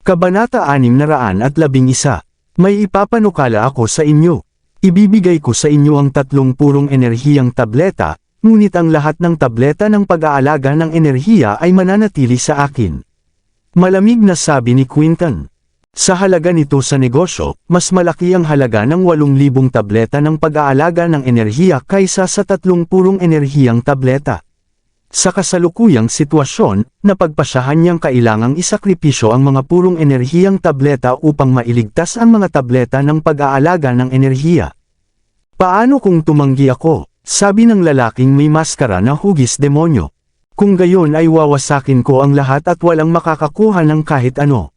Kabanata 611. May ipapanukala ako sa inyo. Ibibigay ko sa inyo ang 3 purong enerhiyang tableta, ngunit ang lahat ng tableta ng pag-aalaga ng enerhiya ay mananatili sa akin. Malamig na sabi ni Quinton. Sa halaga nito sa negosyo, mas malaki ang halaga ng 8,000 tableta ng pag-aalaga ng enerhiya kaysa sa 3 purong enerhiyang tableta. Sa kasalukuyang sitwasyon, napagpasyahan niyang kailangang isakripisyo ang mga purong enerhiyang tableta upang mailigtas ang mga tableta ng pag-aalaga ng enerhiya. Paano kung tumanggi ako? Sabi ng lalaking may maskara na hugis demonyo. Kung gayon ay wawasakin ko ang lahat at walang makakakuha ng kahit ano.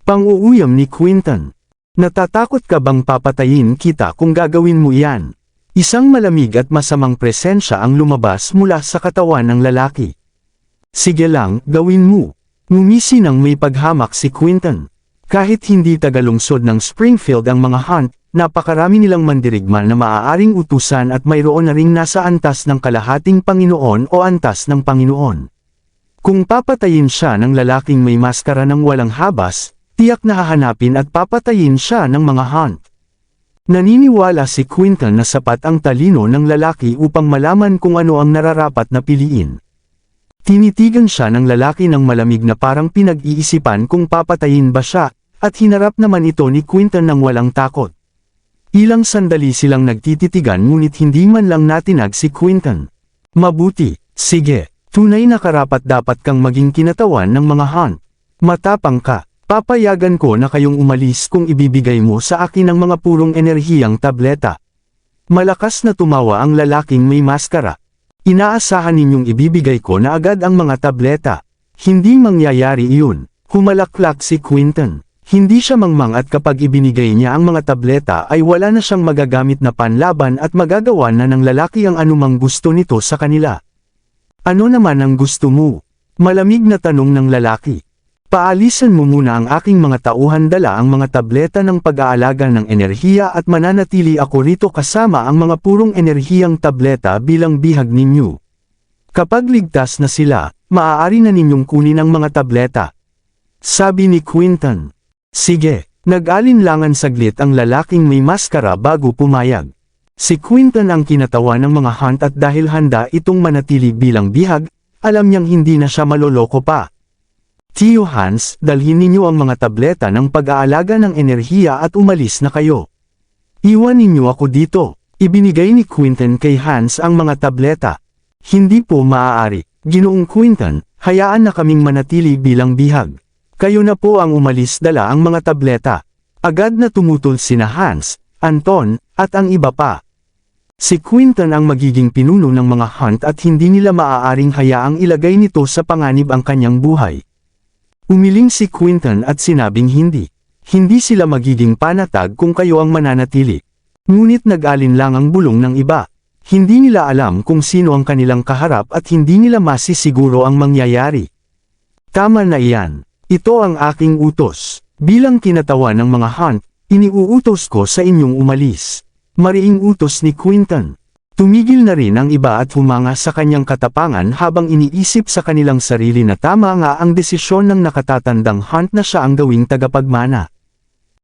Pang-uuyam ni Quinton. Natatakot ka bang papatayin kita kung gagawin mo iyan? Isang malamig at masamang presensya ang lumabas mula sa katawan ng lalaki. Sige lang, gawin mo. Ngumisi ng may paghamak si Quinton. Kahit hindi tagalungsod ng Springfield ang mga hunt, napakarami nilang mandirigma na maaaring utusan at mayroon na ring nasa antas ng kalahating Panginoon o antas ng Panginoon. Kung papatayin siya ng lalaking may maskara ng walang habas, tiyak na hahanapin at papatayin siya ng mga hunt. Naniniwala si Quinton na sapat ang talino ng lalaki upang malaman kung ano ang nararapat na piliin. Tinitigan siya ng lalaki ng malamig na parang pinag-iisipan kung papatayin ba siya, at hinarap naman ito ni Quinton ng walang takot. Ilang sandali silang nagtititigan ngunit hindi man lang natinag si Quinton. Mabuti, sige, tunay na karapat-dapat kang maging kinatawan ng mga hunt. Matapang ka. Papayagan ko na kayong umalis kung ibibigay mo sa akin ang mga purong enerhiyang tableta. Malakas na tumawa ang lalaking may maskara. Inaasahan ninyong ibibigay ko na agad ang mga tableta. Hindi mangyayari iyon. Humalaklak si Quinton. Hindi siya mangmang at kapag ibinigay niya ang mga tableta ay wala na siyang magagamit na panlaban at magagawa na ng lalaki ang anumang gusto nito sa kanila. Ano naman ang gusto mo? Malamig na tanong ng lalaki. Paalisan mo muna ang aking mga tauhan, dala ang mga tableta ng pag-aalaga ng enerhiya at mananatili ako rito kasama ang mga purong enerhiyang tableta bilang bihag ninyo. Kapag ligtas na sila, maaari na ninyong kunin ang mga tableta. Sabi ni Quinton. Sige, nag-alinlangan saglit ang lalaking may maskara bago pumayag. Si Quinton ang kinatawa ng mga hunt at dahil handa itong manatili bilang bihag, alam niyang hindi na siya maloloko pa. Tio Hans, dalhin ninyo ang mga tableta ng pag-aalaga ng enerhiya at umalis na kayo. Iwan ninyo ako dito. Ibinigay ni Quinton kay Hans ang mga tableta. Hindi po maaari. Ginoong Quinton, hayaan na kaming manatili bilang bihag. Kayo na po ang umalis, dala ang mga tableta. Agad na tumutol sina Hans, Anton, at ang iba pa. Si Quinton ang magiging pinuno ng mga hunt at hindi nila maaaring hayaang ilagay nito sa panganib ang kanyang buhay. Umiling si Quinton at sinabing hindi. Hindi sila magiging panatag kung kayo ang mananatili. Ngunit nag-alinlang ang bulong ng iba. Hindi nila alam kung sino ang kanilang kaharap at hindi nila masisiguro ang mangyayari. Tama na iyan. Ito ang aking utos. Bilang kinatawan ng mga hunt, iniuutos ko sa inyong umalis. Mariing utos ni Quinton. Tumigil na rin ang iba at humanga sa kanyang katapangan habang iniisip sa kanilang sarili na tama nga ang desisyon ng nakatatandang hunt na siya ang gawing tagapagmana.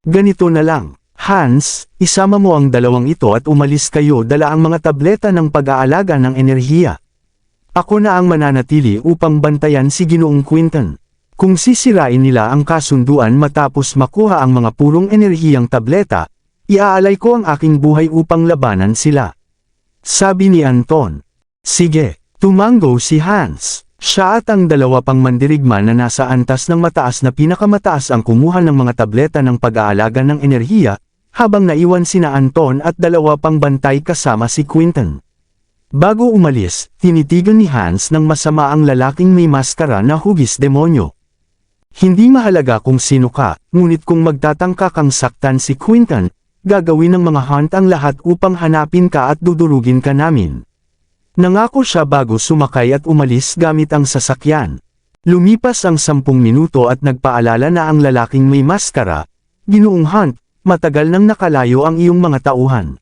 Ganito na lang, Hans, isama mo ang dalawang ito at umalis kayo, dala ang mga tableta ng pag-aalaga ng enerhiya. Ako na ang mananatili upang bantayan si Ginoong Quinton. Kung sisirain nila ang kasunduan matapos makuha ang mga purong enerhiyang tableta, iaalay ko ang aking buhay upang labanan sila. Sabi ni Anton. Sige, tumango si Hans. Siya at ang dalawa pang mandirigma na nasa antas ng mataas na pinakamataas ang kumuha ng mga tableta ng pag-aalaga ng enerhiya, habang naiwan sina Anton at dalawa pang bantay kasama si Quinton. Bago umalis, tinitigan ni Hans ng masama ang lalaking may maskara na hugis demonyo. Hindi mahalaga kung sino ka, ngunit kung magtatangka kang saktan si Quinton, gagawin ng mga hunt ang lahat upang hanapin ka at dudurugin ka namin. Nangako siya bago sumakay at umalis gamit ang sasakyan. Lumipas ang 10 minuto at nagpaalala na ang lalaking may maskara, Ginoong Hunt, matagal nang nakalayo ang iyong mga tauhan.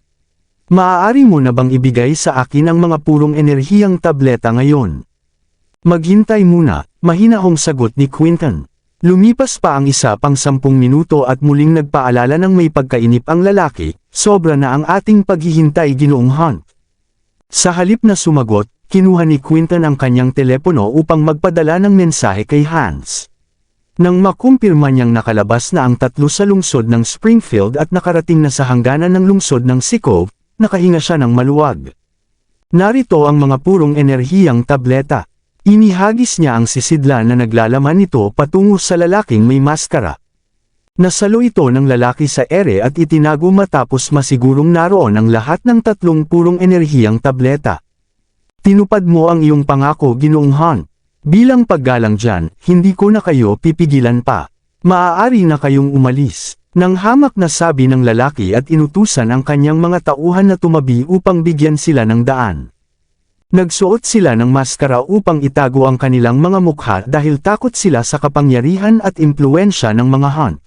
Maaari mo na bang ibigay sa akin ang mga purong enerhiyang tableta ngayon? Maghintay muna, mahinahong sagot ni Quinton. Lumipas pa ang 10 minuto at muling nagpaalala ng may pagkainip ang lalaki, sobra na ang ating paghihintay Ginoong Hunt. Sa halip na sumagot, kinuha ni Quinton ang kanyang telepono upang magpadala ng mensahe kay Hans. Nang makumpirma niyang nakalabas na ang 3 sa lungsod ng Springfield at nakarating na sa hangganan ng lungsod ng Sikov, nakahinga siya ng maluwag. Narito ang mga purong enerhiyang tableta. Inihagis niya ang sisidlan na naglalaman nito patungo sa lalaking may maskara. Nasalo ito ng lalaki sa ere at itinago matapos masigurong naroon ang lahat ng 3 purong enerhiyang tableta. Tinupad mo ang iyong pangako Ginoong Hunt. Bilang paggalang dyan, hindi ko na kayo pipigilan pa. Maaari na kayong umalis. Nang hamak na sabi ng lalaki at inutusan ang kanyang mga tauhan na tumabi upang bigyan sila ng daan. Nagsuot sila ng maskara upang itago ang kanilang mga mukha dahil takot sila sa kapangyarihan at impluensya ng mga Hunt.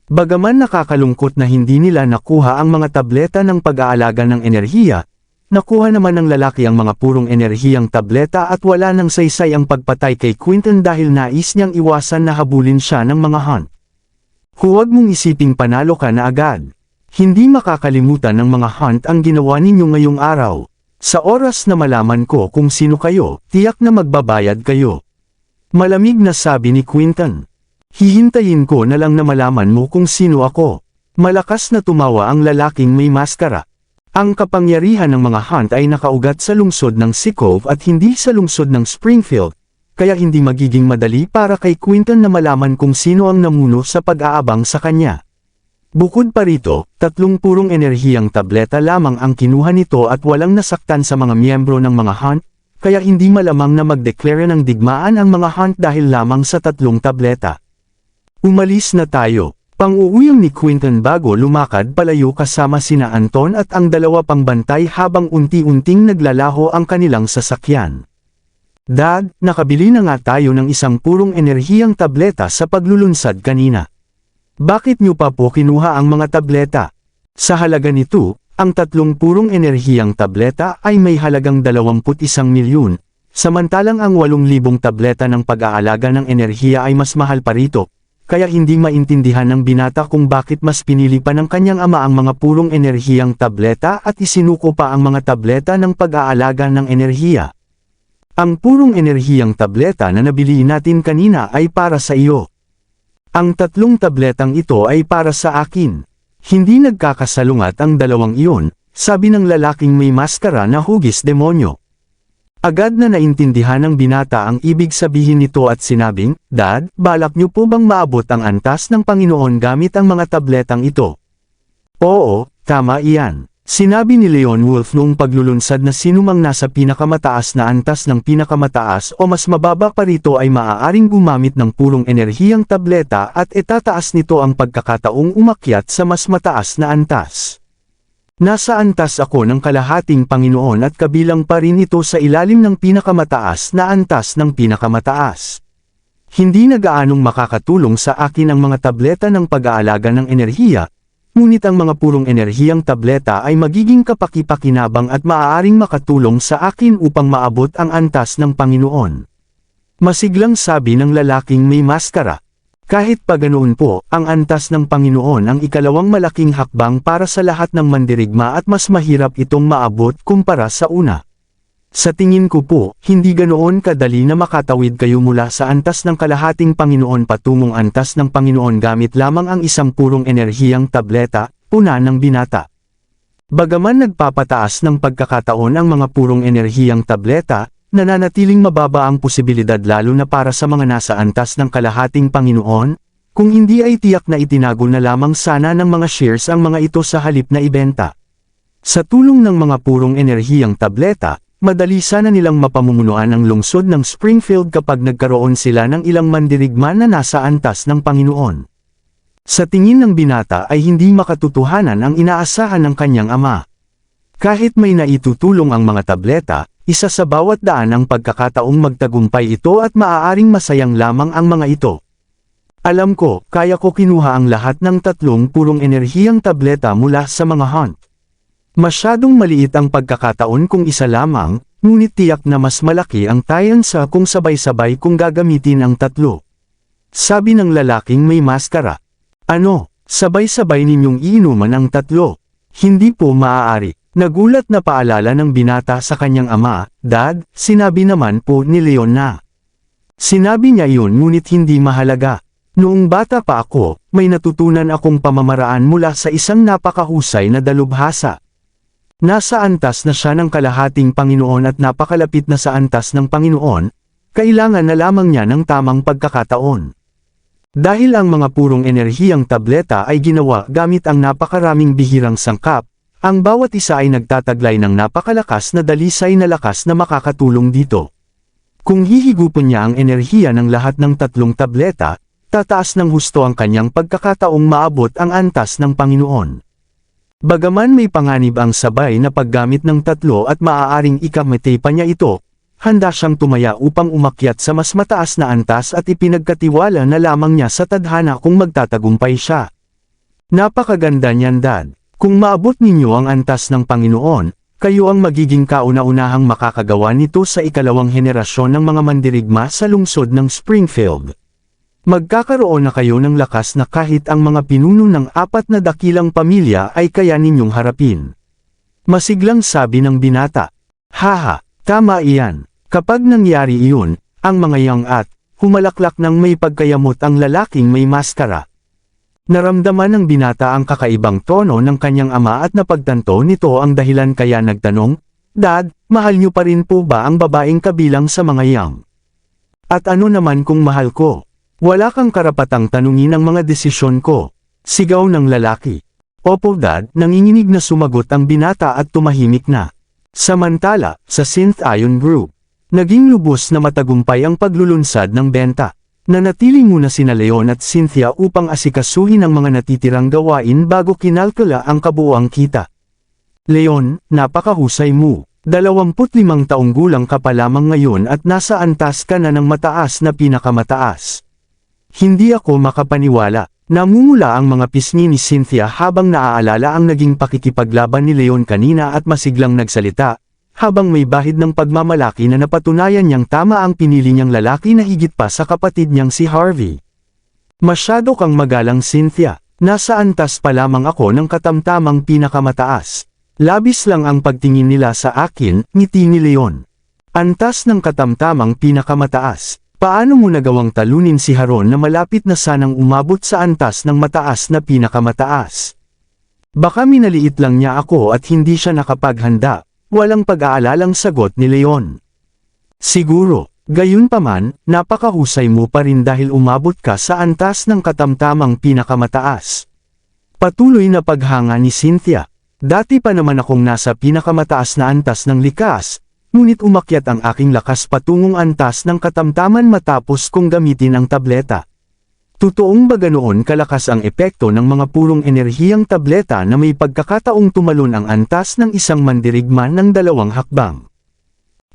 Bagaman nakakalungkot na hindi nila nakuha ang mga tableta ng pag-aalaga ng enerhiya, nakuha naman ng lalaki ang mga purong enerhiyang tableta at wala nang saysay ang pagpatay kay Quinton dahil nais niyang iwasan na habulin siya ng mga Hunt. Huwag mong isiping panalo ka na agad. Hindi makakalimutan ng mga Hunt ang ginawa ninyo ngayong araw. Sa oras na malaman ko kung sino kayo, tiyak na magbabayad kayo. Malamig na sabi ni Quinton. Hihintayin ko na lang na malaman mo kung sino ako. Malakas na tumawa ang lalaking may maskara. Ang kapangyarihan ng mga Hunt ay nakaugat sa lungsod ng Sikov at hindi sa lungsod ng Springfield, kaya hindi magiging madali para kay Quinton na malaman kung sino ang namuno sa pag-aabang sa kanya. Bukod pa rito, 3 purong enerhiyang tableta lamang ang kinuha nito at walang nasaktan sa mga miyembro ng mga Hunt, kaya hindi malamang na magdeklara ng digmaan ang mga Hunt dahil lamang sa 3 tableta. Umalis na tayo. Pang-uuyong ni Quinton bago lumakad palayo kasama sina Anton at ang 2 pang bantay habang unti-unting naglalaho ang kanilang sasakyan. Dad, nakabili na nga tayo ng 1 purong enerhiyang tableta sa paglulunsad kanina. Bakit niyo pa po kinuha ang mga tableta? Sa halaga nito, ang 3 purong enerhiyang tableta ay may halagang 21 milyon, samantalang ang 8,000 tableta ng pag-aalaga ng enerhiya ay mas mahal pa rito, kaya hindi maintindihan ng binata kung bakit mas pinili pa ng kanyang ama ang mga purong enerhiyang tableta at isinuko pa ang mga tableta ng pag-aalaga ng enerhiya. Ang purong enerhiyang tableta na nabili natin kanina ay para sa iyo. Ang 3 tabletang ito ay para sa akin. Hindi nagkakasalungat ang 2 iyon, sabi ng lalaking may maskara na hugis demonyo. Agad na naintindihan ng binata ang ibig sabihin nito at sinabing, Dad, balak niyo po bang maabot ang antas ng Panginoon gamit ang mga tabletang ito? Oo, tama iyan. Sinabi ni Leon Wolf noong paglulunsad na sinumang nasa pinakamataas na antas ng pinakamataas o mas mababa pa rito ay maaaring gumamit ng purong enerhiyang tableta at itataas nito ang pagkakataong umakyat sa mas mataas na antas. Nasa antas ako ng kalahating Panginoon at kabilang pa rin ito sa ilalim ng pinakamataas na antas ng pinakamataas. Hindi na gaanong makakatulong sa akin ang mga tableta ng pag-aalaga ng enerhiya, ngunit ang mga purong enerhiyang tableta ay magiging kapaki-pakinabang at maaaring makatulong sa akin upang maabot ang antas ng Panginoon. Masiglang sabi ng lalaking may maskara. Kahit pa ganoon po, ang antas ng Panginoon ang ikalawang malaking hakbang para sa lahat ng mandirigma at mas mahirap itong maabot kumpara sa una. Sa tingin ko po, hindi ganoon kadali na makatawid kayo mula sa antas ng kalahating Panginoon patungong antas ng Panginoon gamit lamang ang 1 purong enerhiyang tableta, puna ng binata. Bagaman nagpapataas ng pagkakataon ang mga purong enerhiyang tableta, nananatiling mababa ang posibilidad lalo na para sa mga nasa antas ng kalahating Panginoon, kung hindi ay tiyak na itinago na lamang sana ng mga shares ang mga ito sa halip na ibenta. Sa tulong ng mga purong enerhiyang tableta, madali sana nilang mapamumunuan ang lungsod ng Springfield kapag nagkaroon sila ng ilang mandirigma na nasa antas ng Panginoon. Sa tingin ng binata ay hindi makatotohanan ang inaasahan ng kanyang ama. Kahit may naitutulong ang mga tableta, isa sa bawat daan ang pagkakataong magtagumpay ito at maaaring masayang lamang ang mga ito. Alam ko, kaya ko kinuha ang lahat ng 3 purong enerhiyang tableta mula sa mga Hunt. Masyadong maliit ang pagkakataon kung isa lamang, ngunit tiyak na mas malaki ang tayansa kung sabay-sabay kung gagamitin ang 3. Sabi ng lalaking may maskara. Ano, sabay-sabay ninyong iinuman ang tatlo? Hindi po maaari. Nagulat na paalala ng binata sa kanyang ama. Dad, sinabi naman po ni Leon na. Sinabi niya iyon ngunit hindi mahalaga. Noong bata pa ako, may natutunan akong pamamaraan mula sa isang napakahusay na dalubhasa. Nasa antas na siya ng kalahating Panginoon at napakalapit na sa antas ng Panginoon, kailangan na lamang niya ng tamang pagkakataon. Dahil ang mga purong enerhiyang tableta ay ginawa gamit ang napakaraming bihirang sangkap, ang bawat isa ay nagtataglay ng napakalakas na dalisay na lakas na makakatulong dito. Kung hihigupin niya ang enerhiya ng lahat ng tatlong tableta, tataas ng husto ang kanyang pagkakataong maabot ang antas ng Panginoon. Bagaman may panganib ang sabay na paggamit ng tatlo at maaaring ikamatay pa niya ito, handa siyang tumaya upang umakyat sa mas mataas na antas at ipinagkatiwala na lamang niya sa tadhana kung magtatagumpay siya. Napakaganda niyan, Dad. Kung maabot ninyo ang antas ng Panginoon, kayo ang magiging kauna-unahang makakagawa nito sa ikalawang henerasyon ng mga mandirigma sa lungsod ng Springfield. Magkakaroon na kayo ng lakas na kahit ang mga pinuno ng 4 na dakilang pamilya ay kaya ninyong harapin. Masiglang sabi ng binata. Haha, tama iyan. Kapag nangyari iyon, ang mga yang at humalaklak ng may pagkayamot ang lalaking may maskara. Naramdaman ng binata ang kakaibang tono ng kanyang ama at napagtanto nito ang dahilan kaya nagtanong, Dad, mahal niyo pa rin po ba ang babaeng kabilang sa mga yang? At ano naman kung mahal ko? Wala kang karapatang tanungin ang mga desisyon ko. Sigaw ng lalaki. Opo, Dad, nanginginig na sumagot ang binata at tumahimik na. Samantala, sa Synth Ion Group, naging lubos na matagumpay ang paglulunsad ng benta. Nanatili muna sina Leon at Cynthia upang asikasuhin ang mga natitirang gawain bago kinalkula ang kabuuang kita. Leon, napakahusay mo. 25 taong gulang ka pa lamang ngayon at nasa antas ka na ng mataas na pinakamataas. Hindi ako makapaniwala. Namumula ang mga pisngi ni Cynthia habang naaalala ang naging pakikipaglaban ni Leon kanina at masiglang nagsalita, habang may bahid ng pagmamalaki na napatunayan niyang tama ang pinili niyang lalaki na higit pa sa kapatid niyang si Harvey. Masyado kang magalang, Cynthia. Nasa antas pa lamang ako ng katamtamang pinakamataas. Labis lang ang pagtingin nila sa akin, ngiti ni Leon. Antas ng katamtamang pinakamataas. Paano mo nagawang talunin si Haron na malapit na sanang umabot sa antas ng mataas na pinakamataas? Baka minaliit lang niya ako at hindi siya nakapaghanda. Walang pag-aalalang sagot ni Leon. Siguro, gayunpaman, napakahusay mo pa rin dahil umabot ka sa antas ng katamtamang pinakamataas. Patuloy na paghanga ni Cynthia. Dati pa naman akong nasa pinakamataas na antas ng likas, ngunit umakyat ang aking lakas patungong antas ng katamtaman matapos kong gamitin ang tableta. Totoong ba ganoon kalakas ang epekto ng mga purong enerhiyang tableta na may pagkakataong tumalon ang antas ng isang mandirigma ng 2 hakbang?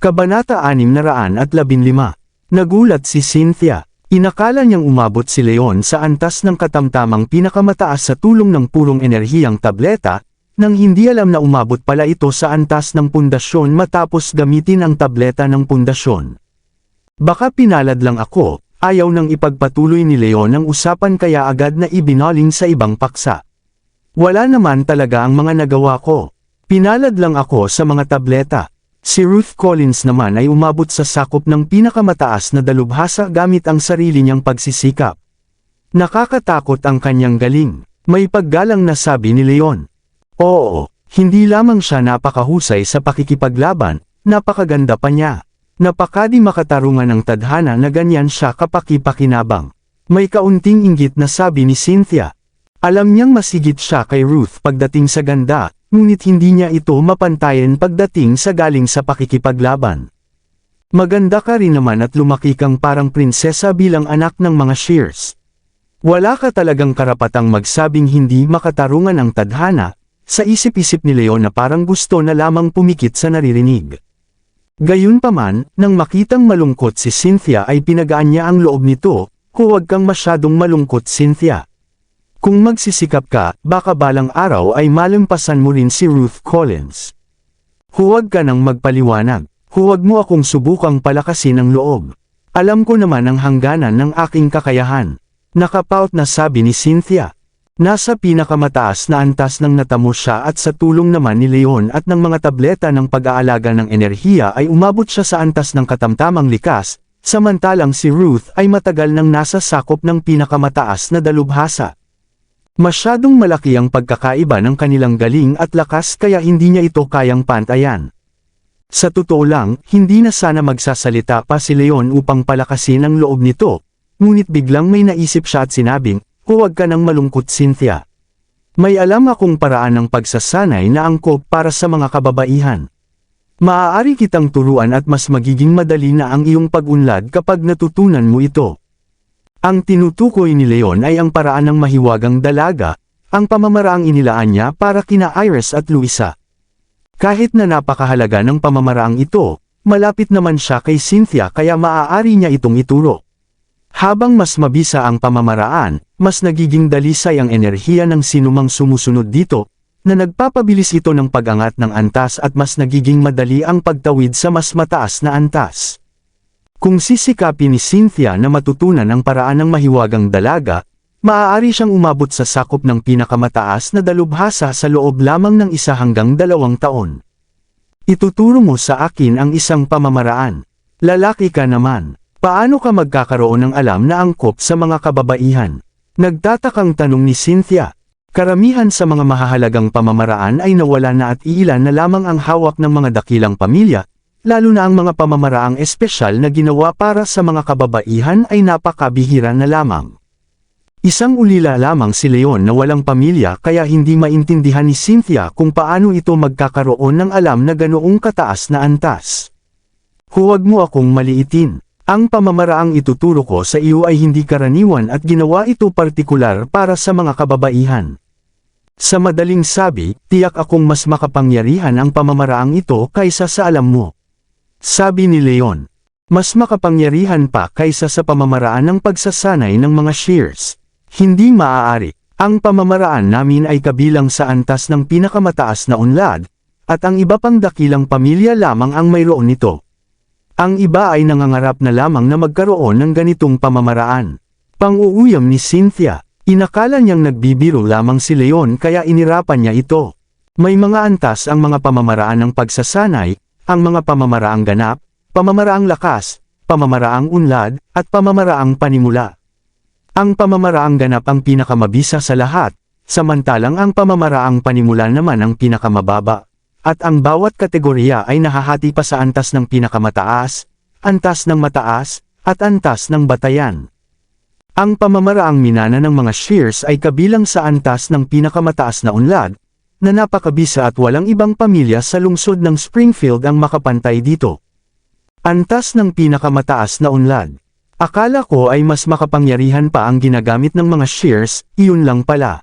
Kabanata 615. Nagulat si Cynthia. Inakala niyang umabot si Leon sa antas ng katamtamang pinakamataas sa tulong ng purong enerhiyang tableta, nang hindi alam na umabot pala ito sa antas ng pundasyon matapos gamitin ang tableta ng pundasyon. Baka pinalad lang ako. Ayaw nang ipagpatuloy ni Leon ang usapan kaya agad na ibinaling sa ibang paksa. Wala naman talaga ang mga nagawa ko. Pinalad lang ako sa mga tableta. Si Ruth Collins naman ay umabot sa sakop ng pinakamataas na dalubhasa gamit ang sarili niyang pagsisikap. Nakakatakot ang kanyang galing. May paggalang na sabi ni Leon. Oo, hindi lamang siya napakahusay sa pakikipaglaban, napakaganda pa niya. Napakadi makatarungan ng tadhana na ganyan siya kapakipakinabang. May kaunting inggit na sabi ni Cynthia. Alam niyang masigit siya kay Ruth pagdating sa ganda, ngunit hindi niya ito mapantayan pagdating sa galing sa pakikipaglaban. Maganda ka rin naman at lumaki kang parang prinsesa bilang anak ng mga Shears. Wala ka talagang karapatang magsabing hindi makatarungan ang tadhana, sa isip-isip ni Leon na parang gusto na lamang pumikit sa naririnig. Gayunpaman, nang makitang malungkot si Cynthia ay pinagaan niya ang loob nito, huwag kang masyadong malungkot, Cynthia. Kung magsisikap ka, baka balang araw ay malampasan mo rin si Ruth Collins. Huwag ka nang magpaliwanag, huwag mo akong subukang palakasin ang loob. Alam ko naman ang hangganan ng aking kakayahan. Nakapout na sabi ni Cynthia. Nasa pinakamataas na antas ng natamo siya at sa tulong naman ni Leon at ng mga tableta ng pag-aalaga ng enerhiya ay umabot siya sa antas ng katamtamang likas, samantalang si Ruth ay matagal nang nasa sakop ng pinakamataas na dalubhasa. Masyadong malaki ang pagkakaiba ng kanilang galing at lakas kaya hindi niya ito kayang pantayan. Sa totoo lang, hindi na sana magsasalita pa si Leon upang palakasin ang loob nito, ngunit biglang may naisip siya at sinabing, "Huwag ka nang malungkot, Cynthia. May alam akong paraan ng pagsasanay na angkop para sa mga kababaihan. Maaari kitang turuan at mas magiging madali na ang iyong pag-unlad kapag natutunan mo ito." Ang tinutukoy ni Leon ay ang paraan ng mahiwagang dalaga, ang pamamaraang inilaan niya para kina Iris at Luisa. Kahit na napakahalaga ng pamamaraang ito, malapit naman siya kay Cynthia kaya maaari niya itong ituro. Habang mas mabisa ang pamamaraan, mas nagiging dalisay ang enerhiya ng sinumang sumusunod dito, na nagpapabilis ito ng pag-angat ng antas at mas nagiging madali ang pagtawid sa mas mataas na antas. Kung sisikapin ni Cynthia na matutunan ang paraan ng mahiwagang dalaga, maaari siyang umabot sa sakop ng pinakamataas na dalubhasa sa loob lamang ng 1 hanggang 2 taon. Ituturo mo sa akin ang isang pamamaraan. Lalaki ka naman. Paano ka magkakaroon ng alam na angkop sa mga kababaihan? Nagtatakang tanong ni Cynthia. Karamihan sa mga mahahalagang pamamaraan ay nawala na at iilan na lamang ang hawak ng mga dakilang pamilya, lalo na ang mga pamamaraang espesyal na ginawa para sa mga kababaihan ay napakabihira na lamang. Isang ulila lamang si Leon na walang pamilya kaya hindi maintindihan ni Cynthia kung paano ito magkakaroon ng alam na ganoong kataas na antas. Huwag mo akong maliitin. Ang pamamaraang ituturo ko sa iyo ay hindi karaniwan at ginawa ito partikular para sa mga kababaihan. Sa madaling sabi, tiyak akong mas makapangyarihan ang pamamaraang ito kaysa sa alam mo. Sabi ni Leon. Mas makapangyarihan pa kaysa sa pamamaraan ng pagsasanay ng mga shears. Hindi maaari. Ang pamamaraan namin ay kabilang sa antas ng pinakamataas na unlad, at ang iba pang dakilang pamilya lamang ang mayroon nito. Ang iba ay nangangarap na lamang na magkaroon ng ganitong pamamaraan. Pang-uuyam ni Cynthia. Inakala niyang nagbibiro lamang si Leon kaya inirapan niya ito. May mga antas ang mga pamamaraan ng pagsasanay, ang mga pamamaraang ganap, pamamaraang lakas, pamamaraang unlad, at pamamaraang panimula. Ang pamamaraang ganap ang pinakamabisa sa lahat, samantalang ang pamamaraang panimula naman ang pinakamababa. At ang bawat kategorya ay nahahati pa sa antas ng pinakamataas, antas ng mataas, at antas ng batayan. Ang pamamaraang minana ng mga shears ay kabilang sa antas ng pinakamataas na unlad, na napakabisa at walang ibang pamilya sa lungsod ng Springfield ang makapantay dito. Antas ng pinakamataas na unlad. Akala ko ay mas makapangyarihan pa ang ginagamit ng mga shears, iyon lang pala.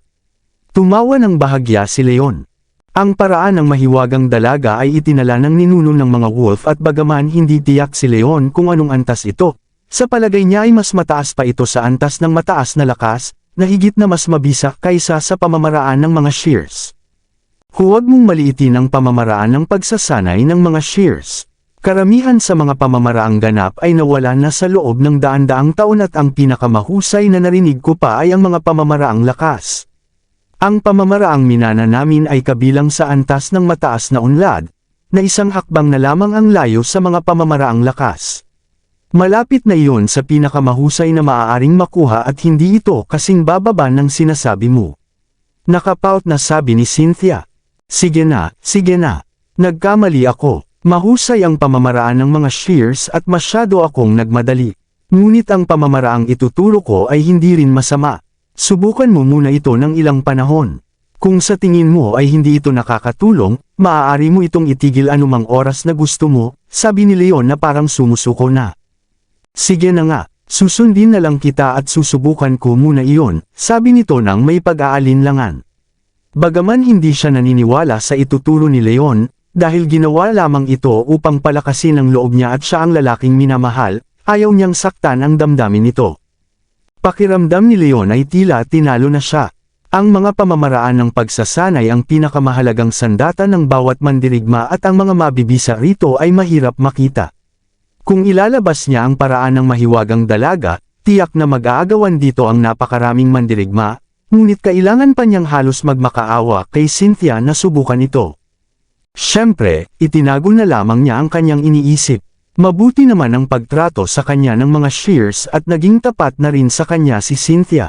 Tumawa ng bahagya si Leon. Ang paraan ng mahiwagang dalaga ay itinala ng ninuno ng mga wolf at bagaman hindi tiyak si Leon kung anong antas ito, sa palagay niya ay mas mataas pa ito sa antas ng mataas na lakas, na higit na mas mabisa kaysa sa pamamaraan ng mga shears. Huwag mong maliitin ang pamamaraan ng pagsasanay ng mga shears. Karamihan sa mga pamamaraang ganap ay nawala na sa loob ng daan-daang taon at ang pinakamahusay na narinig ko pa ay ang mga pamamaraang lakas. Ang pamamaraang minana namin ay kabilang sa antas ng mataas na unlad, na isang hakbang na lamang ang layo sa mga pamamaraang lakas. Malapit na iyon sa pinakamahusay na maaaring makuha at hindi ito kasing bababa ng sinasabi mo. Nakapout na sabi ni Cynthia. Sige na, sige na. Nagkamali ako. Mahusay ang pamamaraan ng mga shears at masyado akong nagmadali. Ngunit ang pamamaraang ituturo ko ay hindi rin masama. Subukan mo muna ito ng ilang panahon. Kung sa tingin mo ay hindi ito nakakatulong, maaari mo itong itigil anumang oras na gusto mo, sabi ni Leon na parang sumusuko na. Sige na nga, susundin na lang kita at susubukan ko muna iyon, sabi nito nang may pag-aalinlangan. Bagaman hindi siya naniniwala sa ituturo ni Leon, dahil ginawa lamang ito upang palakasin ang loob niya at siya ang lalaking minamahal, ayaw niyang saktan ang damdamin nito. Pakiramdam ni Leon ay tila tinalo na siya. Ang mga pamamaraan ng pagsasanay ang pinakamahalagang sandata ng bawat mandirigma at ang mga mabibisa rito ay mahirap makita. Kung ilalabas niya ang paraan ng mahiwagang dalaga, tiyak na mag-aagawan dito ang napakaraming mandirigma, ngunit kailangan pa niyang halos magmakaawa kay Cynthia na subukan ito. Siyempre, itinago na lamang niya ang kanyang iniisip. Mabuti naman ang pagtrato sa kanya ng mga shears at naging tapat na rin sa kanya si Cynthia.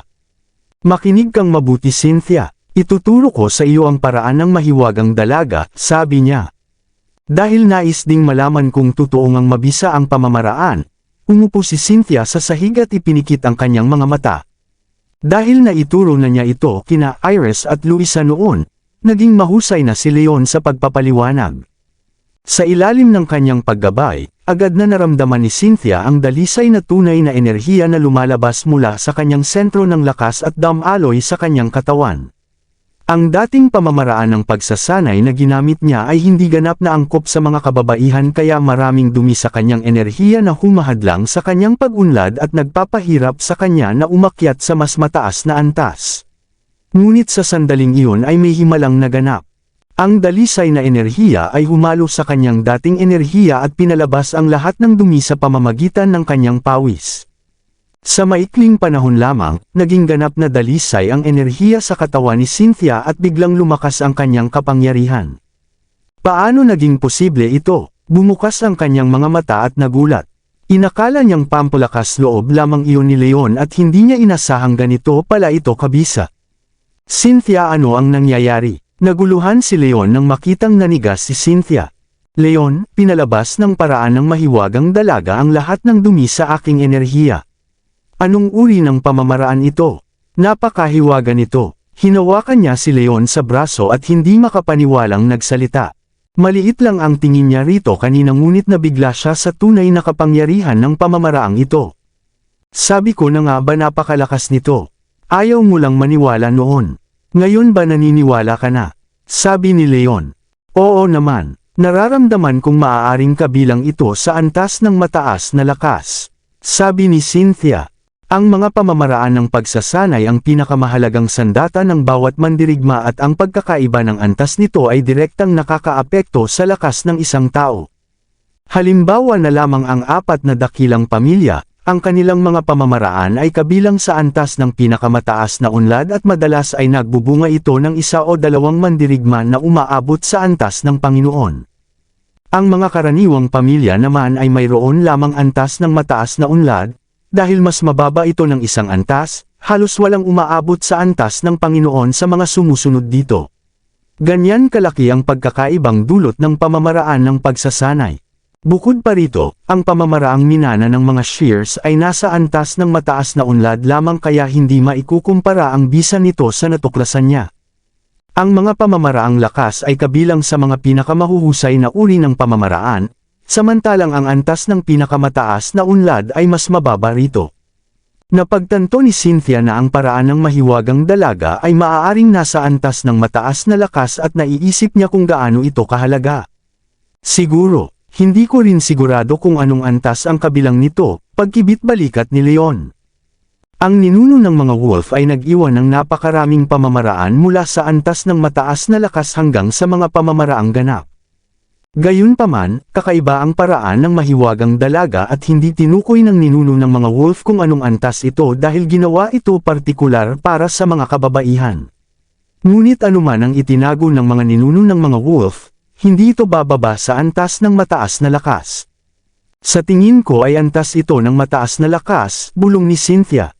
Makinig kang mabuti Cynthia, ituturo ko sa iyo ang paraan ng mahiwagang dalaga, sabi niya. Dahil nais ding malaman kung totoo ngang mabisa ang pamamaraan, umupo si Cynthia sa sahig at ipinikit ang kanyang mga mata. Dahil naituro na niya ito kina Iris at Luisa noon, naging mahusay na si Leon sa pagpapaliwanag. Sa ilalim ng kanyang paggabay, agad na naramdaman ni Cynthia ang dalisay na tunay na enerhiya na lumalabas mula sa kanyang sentro ng lakas at damaloy sa kanyang katawan. Ang dating pamamaraan ng pagsasanay na ginamit niya ay hindi ganap na angkop sa mga kababaihan kaya maraming dumi sa kanyang enerhiya na humahadlang sa kanyang pag-unlad at nagpapahirap sa kanya na umakyat sa mas mataas na antas. Ngunit sa sandaling iyon ay may himalang naganap. Ang dalisay na enerhiya ay humalo sa kanyang dating enerhiya at pinalabas ang lahat ng dumi sa pamamagitan ng kanyang pawis. Sa maikling panahon lamang, naging ganap na dalisay ang enerhiya sa katawan ni Cynthia at biglang lumakas ang kanyang kapangyarihan. Paano naging posible ito? Bumukas ang kanyang mga mata at nagulat. Inakala niyang pampalakas loob lamang iyon ni Leon at hindi niya inasahang ganito pala ito kabisa. Cynthia, ano ang nangyayari? Naguluhan si Leon nang makitang nanigas si Cynthia. Leon, pinalabas ng paraan ng mahiwagang dalaga ang lahat ng dumi sa aking enerhiya. Anong uri ng pamamaraan ito? Napakahiwaga nito. Hinawakan niya si Leon sa braso at hindi makapaniwalang nagsalita. Maliit lang ang tingin niya rito kanina ngunit nabigla siya sa tunay na kapangyarihan ng pamamaraang ito. Sabi ko na nga ba napakalakas nito? Ayaw mo lang maniwala noon. Ngayon ba naniniwala ka na? Sabi ni Leon. Oo naman. Nararamdaman kong maaaring kabilang ito sa antas ng mataas na lakas. Sabi ni Cynthia. Ang mga pamamaraan ng pagsasanay ang pinakamahalagang sandata ng bawat mandirigma at ang pagkakaiba ng antas nito ay direktang nakakaapekto sa lakas ng isang tao. Halimbawa na lamang ang 4 na dakilang pamilya, ang kanilang mga pamamaraan ay kabilang sa antas ng pinakamataas na unlad at madalas ay nagbubunga ito ng 1 o 2 mandirigma na umaabot sa antas ng Panginoon. Ang mga karaniwang pamilya naman ay mayroon lamang antas ng mataas na unlad, dahil mas mababa ito ng isang antas, halos walang umaabot sa antas ng Panginoon sa mga sumusunod dito. Ganyan kalaki ang pagkakaibang dulot ng pamamaraan ng pagsasanay. Bukod pa rito, ang pamamaraang minana ng mga shears ay nasa antas ng mataas na unlad lamang kaya hindi maikukumpara ang bisa nito sa natuklasan niya. Ang mga pamamaraang lakas ay kabilang sa mga pinakamahuhusay na uri ng pamamaraan, samantalang ang antas ng pinakamataas na unlad ay mas mababa rito. Napagtanto ni Cynthia na ang paraan ng mahiwagang dalaga ay maaaring nasa antas ng mataas na lakas at naiisip niya kung gaano ito kahalaga. Siguro, hindi ko rin sigurado kung anong antas ang kabilang nito, pagkibit balikat ni Leon. Ang ninuno ng mga wolf ay nag-iwan ng napakaraming pamamaraan mula sa antas ng mataas na lakas hanggang sa mga pamamaraang ganap. Gayunpaman, kakaiba ang paraan ng mahiwagang dalaga at hindi tinukoy ng ninuno ng mga wolf kung anong antas ito dahil ginawa ito partikular para sa mga kababaihan. Ngunit anuman ang itinago ng mga ninuno ng mga wolf, hindi ito bababa sa antas ng mataas na lakas. Sa tingin ko ay antas ito ng mataas na lakas, bulong ni Cynthia.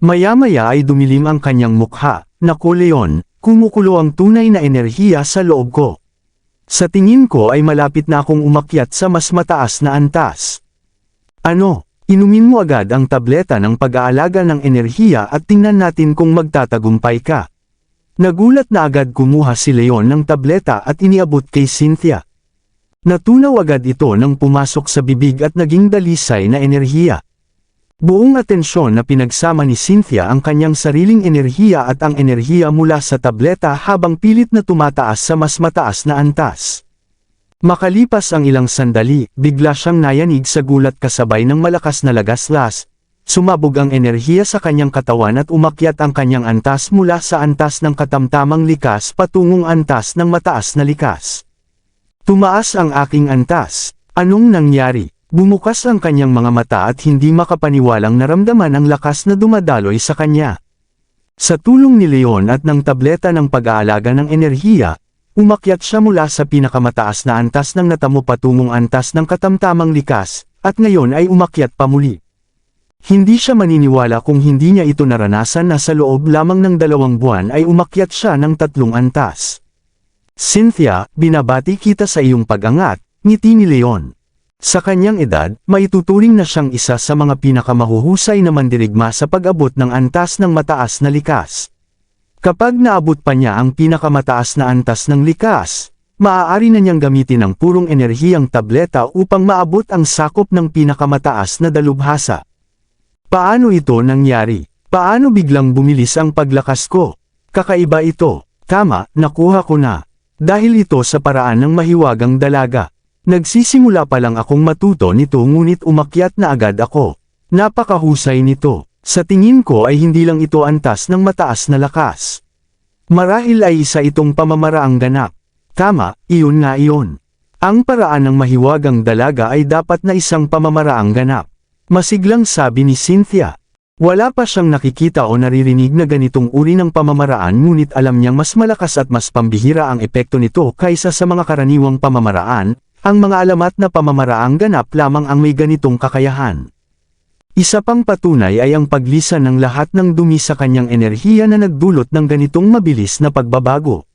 Maya-maya ay dumilim ang kanyang mukha. Naku Leon, kumukulo ang tunay na enerhiya sa loob ko. Sa tingin ko ay malapit na akong umakyat sa mas mataas na antas. Ano, inumin mo agad ang tableta ng pag-aalaga ng enerhiya at tingnan natin kung magtatagumpay ka. Nagulat na agad kumuha si Leon ng tableta at iniabot kay Cynthia. Natunaw agad ito nang pumasok sa bibig at naging dalisay na enerhiya. Buong atensyon na pinagsama ni Cynthia ang kanyang sariling enerhiya at ang enerhiya mula sa tableta habang pilit na tumataas sa mas mataas na antas. Makalipas ang ilang sandali, bigla siyang nayanig sa gulat kasabay ng malakas na lagaslas. Sumabog ang enerhiya sa kanyang katawan at umakyat ang kanyang antas mula sa antas ng katamtamang likas patungong antas ng mataas na likas. Tumaas ang aking antas. Anong nangyari? Bumukas ang kanyang mga mata at hindi makapaniwalang naramdaman ang lakas na dumadaloy sa kanya. Sa tulong ni Leon at ng tableta ng pag-aalaga ng enerhiya, umakyat siya mula sa pinakamataas na antas ng natamo patungong antas ng katamtamang likas, at ngayon ay umakyat pa muli. Hindi siya maniniwala kung hindi niya ito naranasan na sa loob lamang ng 2 buwan ay umakyat siya ng 3 antas. Cynthia, binabati kita sa iyong pag-angat, ngiti ni Leon. Sa kanyang edad, maituturing na siyang isa sa mga pinakamahuhusay na mandirigma sa pag-abot ng antas ng mataas na likas. Kapag naabot pa niya ang pinakamataas na antas ng likas, maaari na niyang gamitin ang purong enerhiyang tableta upang maabot ang sakop ng pinakamataas na dalubhasa. Paano ito nangyari? Paano biglang bumilis ang paglakas ko? Kakaiba ito. Tama, nakuha ko na. Dahil ito sa paraan ng mahiwagang dalaga. Nagsisimula pa lang akong matuto nito ngunit umakyat na agad ako. Napakahusay nito. Sa tingin ko ay hindi lang ito antas ng mataas na lakas. Marahil ay isa itong pamamaraang ganap. Tama, iyon nga iyon. Ang paraan ng mahiwagang dalaga ay dapat na isang pamamaraang ganap. Masiglang sabi ni Cynthia. Wala pa siyang nakikita o naririnig na ganitong uri ng pamamaraan ngunit alam niyang mas malakas at mas pambihira ang epekto nito kaysa sa mga karaniwang pamamaraan. Ang mga alamat na pamamaraang ganap lamang ang may ganitong kakayahan. Isa pang patunay ay ang paglisan ng lahat ng dumi sa kanyang enerhiya na nagdulot ng ganitong mabilis na pagbabago.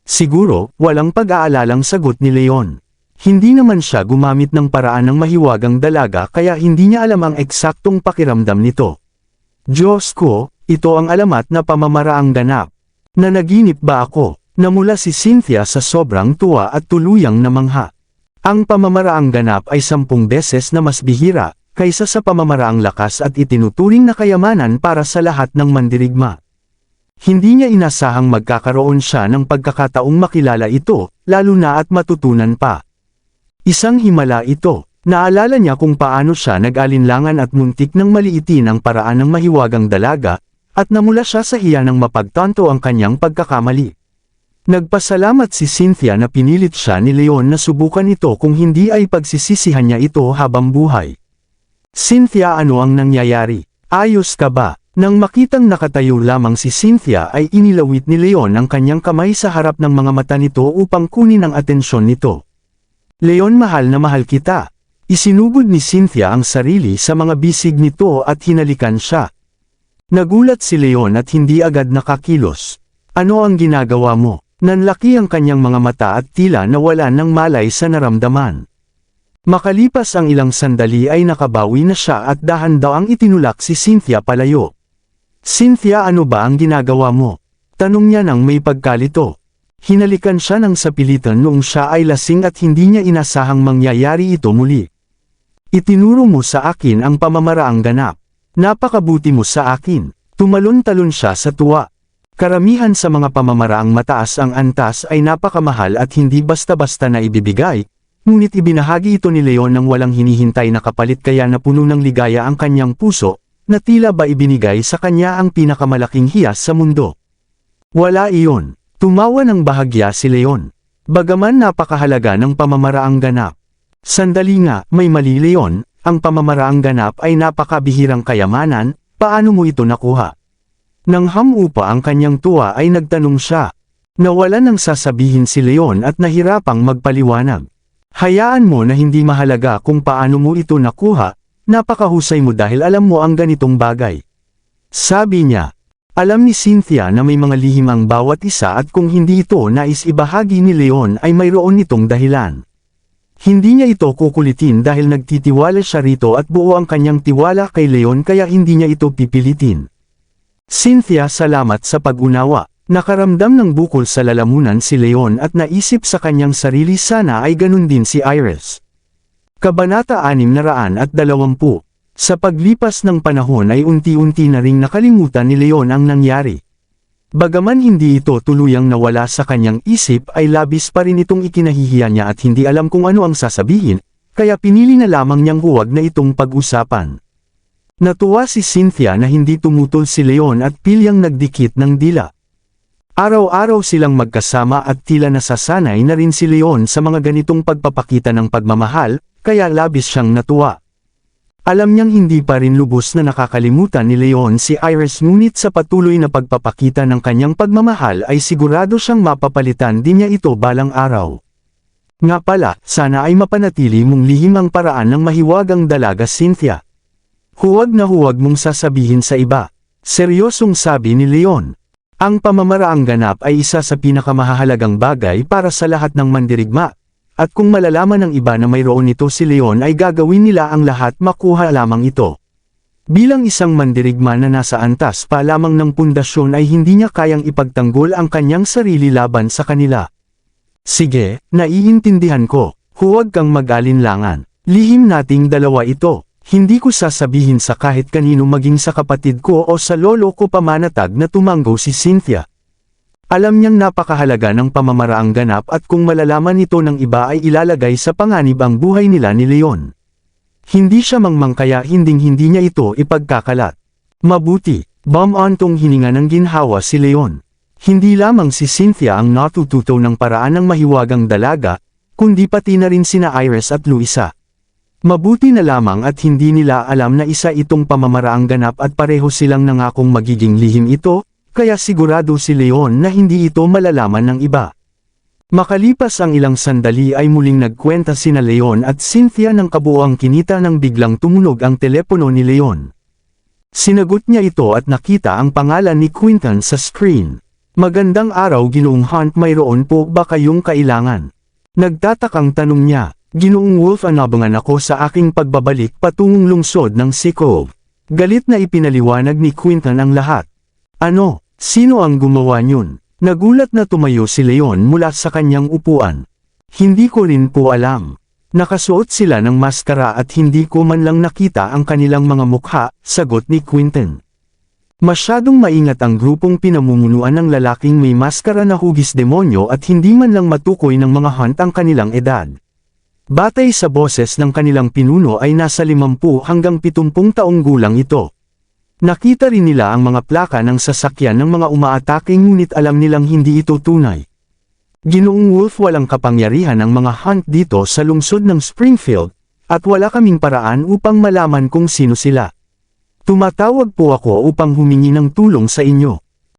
Siguro, walang pag-aalalang sagot ni Leon. Hindi naman siya gumamit ng paraan ng mahiwagang dalaga kaya hindi niya alam ang eksaktong pakiramdam nito. Diyos ko, ito ang alamat na pamamaraang ganap. Nanaginip ba ako? Namula si Cynthia sa sobrang tuwa at tuluyang namangha. Ang pamamaraang ganap ay 10 beses na mas bihira, kaysa sa pamamaraang lakas at itinuturing na kayamanan para sa lahat ng mandirigma. Hindi niya inasahang magkakaroon siya ng pagkakataong makilala ito, lalo na at matutunan pa. Isang himala ito, naalala niya kung paano siya nag-alinlangan at muntik ng maliitin ang paraan ng mahiwagang dalaga, at namula siya sa hiya ng mapagtanto ang kanyang pagkakamali. Nagpasalamat si Cynthia na pinilit siya ni Leon na subukan ito kung hindi ay pagsisisihan niya ito habang buhay. Cynthia, ano ang nangyayari? Ayos ka ba? Nang makitang nakatayo lamang si Cynthia ay inilawit ni Leon ang kanyang kamay sa harap ng mga mata nito upang kunin ang atensyon nito. Leon, mahal na mahal kita. Isinubod ni Cynthia ang sarili sa mga bisig nito at hinalikan siya. Nagulat si Leon at hindi agad nakakilos. Ano ang ginagawa mo? Nanlaki ang kanyang mga mata at tila nawalan ng malay sa naramdaman. Makalipas ang ilang sandali ay nakabawi na siya at dahan-dahang itinulak si Cynthia palayo. Cynthia, ano ba ang ginagawa mo? Tanong niya nang may pagkalito. Hinalikan siya ng sapilitan noong siya ay lasing at hindi niya inasahang mangyayari ito muli. Itinuro mo sa akin ang pamamaraang ganap. Napakabuti mo sa akin. Tumalon-talon siya sa tuwa. Karamihan sa mga pamamaraang mataas ang antas ay napakamahal at hindi basta-basta na ibibigay, ngunit ibinahagi ito ni Leon ng walang hinihintay na kapalit kaya napuno ng ligaya ang kanyang puso, na tila ba ibinigay sa kanya ang pinakamalaking hiyas sa mundo. Wala iyon. Tumawa ng bahagya si Leon. Bagaman napakahalaga ng pamamaraang ganap. Sandali nga, may mali Leon, ang pamamaraang ganap ay napakabihirang kayamanan, paano mo ito nakuha? Nang hamupa ang kanyang tuwa ay nagtanong siya. Nawalan ng sasabihin si Leon at nahirapang magpaliwanag. Hayaan mo na hindi mahalaga kung paano mo ito nakuha, napakahusay mo dahil alam mo ang ganitong bagay. Sabi niya. Alam ni Cynthia na may mga lihim ang bawat isa at kung hindi ito nais ibahagi ni Leon ay mayroon nitong dahilan. Hindi niya ito kukulitin dahil nagtitiwala siya rito at buo ang kanyang tiwala kay Leon kaya hindi niya ito pipilitin. Cynthia, salamat sa pag-unawa. Nakaramdam ng bukol sa lalamunan si Leon at naisip sa kanyang sarili sana ay ganun din si Iris. Kabanata 620. Sa paglipas ng panahon ay unti-unti na ring nakalimutan ni Leon ang nangyari. Bagaman hindi ito tuluyang nawala sa kanyang isip ay labis pa rin itong ikinahihiya niya at hindi alam kung ano ang sasabihin, kaya pinili na lamang niyang huwag na itong pag-usapan. Natuwa si Cynthia na hindi tumutol si Leon at pilyang nagdikit ng dila. Araw-araw silang magkasama at tila nasasanay na rin si Leon sa mga ganitong pagpapakita ng pagmamahal, kaya labis siyang natuwa. Alam niyang hindi pa rin lubos na nakakalimutan ni Leon si Iris, ngunit sa patuloy na pagpapakita ng kanyang pagmamahal ay sigurado siyang mapapalitan din niya ito balang araw. Nga pala, sana ay mapanatili mong lihim ang paraan ng mahiwagang dalaga Cynthia. Huwag na huwag mong sasabihin sa iba. Seryosong sabi ni Leon. Ang pamamaraang ganap ay isa sa pinakamahalagang bagay para sa lahat ng mandirigma. At kung malalaman ng iba na mayroon nito si Leon ay gagawin nila ang lahat makuha lamang ito. Bilang isang mandirigma na nasa antas pa lamang ng pundasyon ay hindi niya kayang ipagtanggol ang kanyang sarili laban sa kanila. Sige, naiintindihan ko. Huwag kang mag-alinlangan. Lihim nating dalawa ito. Hindi ko sasabihin sa kahit kanino, maging sa kapatid ko o sa lolo ko pamanatag na tumanggo si Cynthia. Alam niyang napakahalaga ng pamamaraang ganap at kung malalaman ito ng iba ay ilalagay sa panganib ang buhay nila ni Leon. Hindi siya mangmang kaya hindi niya ito ipagkakalat. Mabuti, bumantong hininga ng ginhawa si Leon. Hindi lamang si Cynthia ang natututo ng paraan ng mahiwagang dalaga, kundi pati na rin sina Iris at Luisa. Mabuti na lamang at hindi nila alam na isa itong pamamaraang ganap at pareho silang nangakong magiging lihim ito, kaya sigurado si Leon na hindi ito malalaman ng iba. Makalipas ang ilang sandali ay muling nagkwenta sina Leon at Cynthia ng kabuuang kinita nang biglang tumunog ang telepono ni Leon. Sinagot niya ito at nakita ang pangalan ni Quinton sa screen. Magandang araw Ginoong Hunt, mayroon po ba kayong kailangan? Nagtatakang tanong niya. Ginoong Wolf, anabangan ako sa aking pagbabalik patungong lungsod ng Sikov. Galit na ipinaliwanag ni Quinton ang lahat. Ano? Sino ang gumawa niyon? Nagulat na tumayo si Leon mula sa kanyang upuan. Hindi ko rin po alam. Nakasuot sila ng maskara at hindi ko man lang nakita ang kanilang mga mukha, sagot ni Quinton. Masyadong maingat ang grupong pinamumunuan ng lalaking may maskara na hugis demonyo at hindi man lang matukoy ng mga Hunt ang kanilang edad. Batay sa boses ng kanilang pinuno ay nasa 50 hanggang 70 taong gulang ito. Nakita rin nila ang mga plaka ng sasakyan ng mga umaatake, ngunit alam nilang hindi ito tunay. Ginoong Wolf, walang kapangyarihan ang mga Hunt dito sa lungsod ng Springfield, at wala kaming paraan upang malaman kung sino sila. Tumatawag po ako upang humingi ng tulong sa inyo.